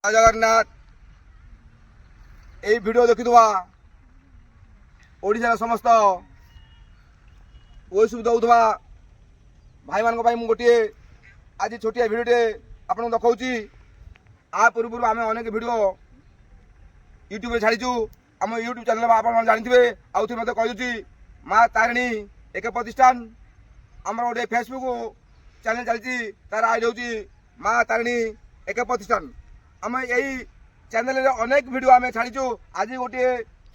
जय जगन्नाथ এই ভিডিও দেখুवा ओडिशा समस्त ओएसबी दौथवा भाई मान मु गोटे आज छोटिया भिडटे आपन देखा आ पूर्व आम अनेक भिड यूट्यूब छाड़ीचु आम यूट्यूब चैनल आप जानते आउ थे मत कही माँ तारिणी एक प्रतिष्ठान आम गोटे फेसबुक चैनल चलती तार आई हूँ माँ तारिणी एक प्रतिष्ठान आम यही चैनल अनेक वीडियो आम छाड़ीचु आज गोटे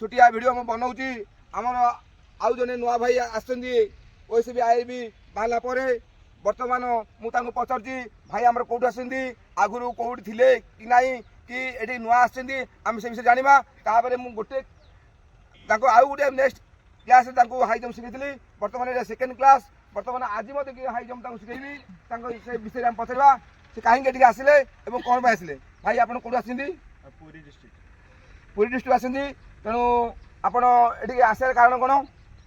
छोटिया वीडियो आम बनाऊँगी आमर आउ जने नुआ भाई आसबी आईबी बाहला बर्तमान मुझे पचारुची भाई आम कौटू आसती आगुरी कौट थे कि ना कि ये नुआ आम से विषय जाना तापर मुझे गोटे आउ गोटे नेक्स्ट क्लास हाई जम्प शिखी बर्तमान ये सेकेंड क्लास बर्तमान आज मत हाई जम्प शिखेबी से विषय आम पचारा से कहीं आसिले कौन पर आसिले भाई आप कौटू आसती पुरी डिस्ट्रिक्ट आसती तेणु आपण ये आसार कारण कौन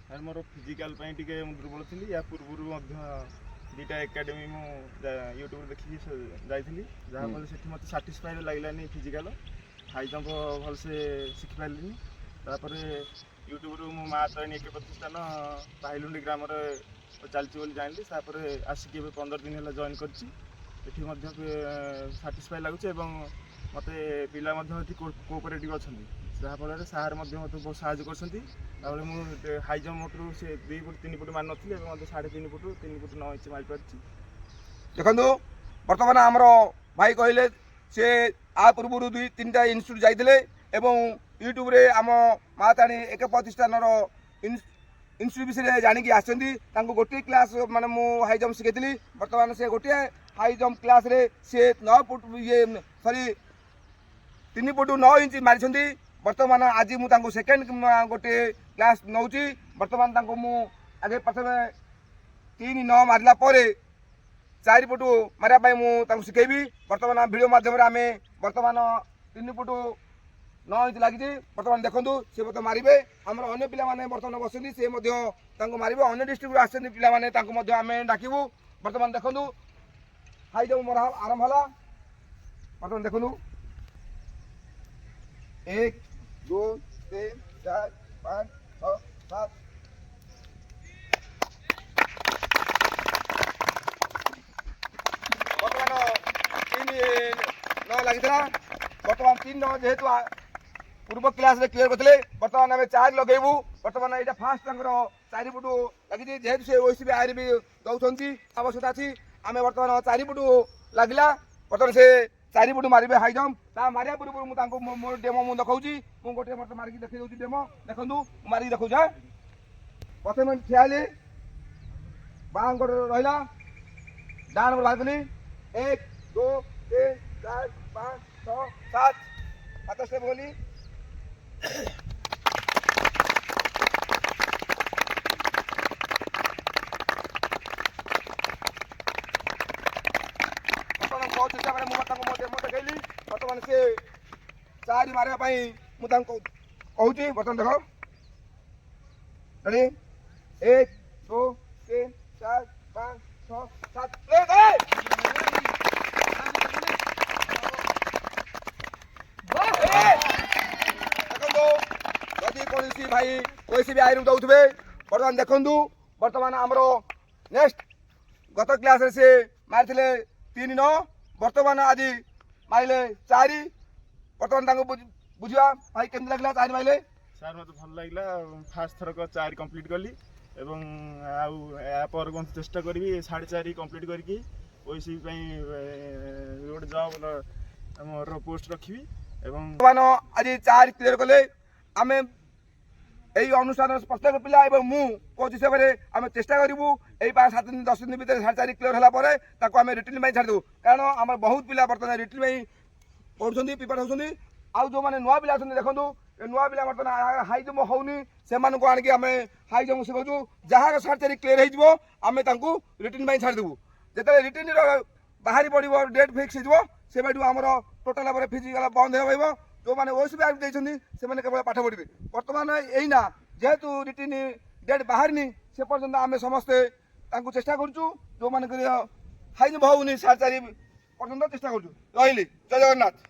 सर मोर फिजिकाल दुर्बल थी या पूर्व दुईटा एकाडेमी यूट्यूब देखिए जाइली जहाँफल से मत साटिस्फाइड लगलानी फिजिकाल हाई जंप भलसे शिखिपारे तापर यूट्यूब मो माँ तारिणी एक प्रतिष्ठान पाहिलुंडी ग्राम चलती जानी आसिक 15 दिन है जॉइन कर साटिस्फाई लगुच मत पिला कोऑपरेटिव अच्छा जहाँफल सार मत बहुत साहय कर मुझे हाई जम्प से 2 फुट 3 फुट मार नी 3.5 फुट 3 फुट 9 इंच मारी पार्टी देखो बर्तमान आमर भाई कहले से आ पूर्व 2-3टा इन्स्टिट्यूट जाते यूट्यूब रे आम माँ तारिणी एक प्रतिष्ठान इन्स्टिट्यूट विषय जानिकी आसती गोटे क्लास माने मु हाई जम्प शिखी बर्तमान से गोटे हाई जम्प क्लास रे से 9 फुट ये सॉरी 3 फुट 9 इंच मारी बर्तमान आज मुझे सेकेंड गोटे क्लास नौ बर्तमान मु आगे प्रथम 3-9 मारला 4 फुट मारे मुझे शिखेबी बर्तमान भिडियो मध्यम आम बर्तमान 3 फुट 9 इंच लगी बर्तमान देखूँ सी मत मारे आम अन्न पाने बर्तमान बसती सी मारे अन्न डिस्ट्रिक्ट आसती पाने आम डाकबू बर्तमान देखूँ हाई जम्प मोर आरंभ है बर्तमान देखूँ 1 2 3 4 5 6 7 बर्तमान 3-9 लगी बर्तमान 3-9 जेहेतु पूर्व क्लास रे क्लियर करते बर्तमान आम 4 लगेबू बर्तमान यहाँ फास्ट 4 फुट लगी जेहेतु से ओएसबी आईबी दौरान आवश्यकता अच्छी आम बर्तमान 4 फुट लगला बर्तमान से 4 फुट मारे हाई जम्प ता मारे पूर्व मुझे मोर डेमो मुझे देखा मुझे गोटे मत मारिक देखी दूसरी डेमो देखूँ मारिक देखा हाँ प्रथम ठिया बाँ गोट रहा डाण गोट बाहर 1 2 3 4 5 6 7 7 स्टेप गली बहुत चेष्टा मुझे देखी बर्तमान से 4 मारे मुझे कहूँ बर्तमान देख रेडी 1 2 3 4 5 6 7 देखो कौन भाई ओएसबी आई दौथे बर्तमान देखु बर्तमान आमर नेक्स्ट गत क्लास से मारी 3-9 बर्तमान आज मारे 4 बर्तमान बुझा भाई केमती लगला 4 मारे सर मत भल लगे फास्ट थरक 4 कंप्लीट कली एवं आपर चेष्टा करी 4.5 कंप्लीट करके ओएसबी गोटे जॉब मोर पोस्ट रखी एवं आज 4 क्लियर कले आम यही अनुष्ठान प्रत्येक पिला मु कोच हिसाब से आम चेष्टा करूँ यही 5-7 दिन 10 दिन भर 4.5 क्लियर है आम रिटर्न छाड़ू कारण आम बहुत पिला बर्तमान रिटर्न पढ़ुं प्रिपेयर होती आउ जो मैंने नुआ पिला देखूँ नुआ पिला बर्तमान हाई जम्प होनी से आणिक आम हाई जम्प शिखु जहाँ 4.5 क्लियर होमें रिटर्न छाड़देबू जो रिटर्न बाहरी पड़ो डेट फिक्स हो आमर टोटाल फिजिकाल बंद हो जो मैंने ओएसबी आईबी से केवल पाठ पढ़े बर्तमान यही ना जेहेतु रिटर्न डेट बाहर से पर्यटन आम समस्ते चेष्टा करूँ जो मैंने हाई जम्प होनी 4.5 पर्यटन चेष्टा करूँ रही जय जगन्नाथ।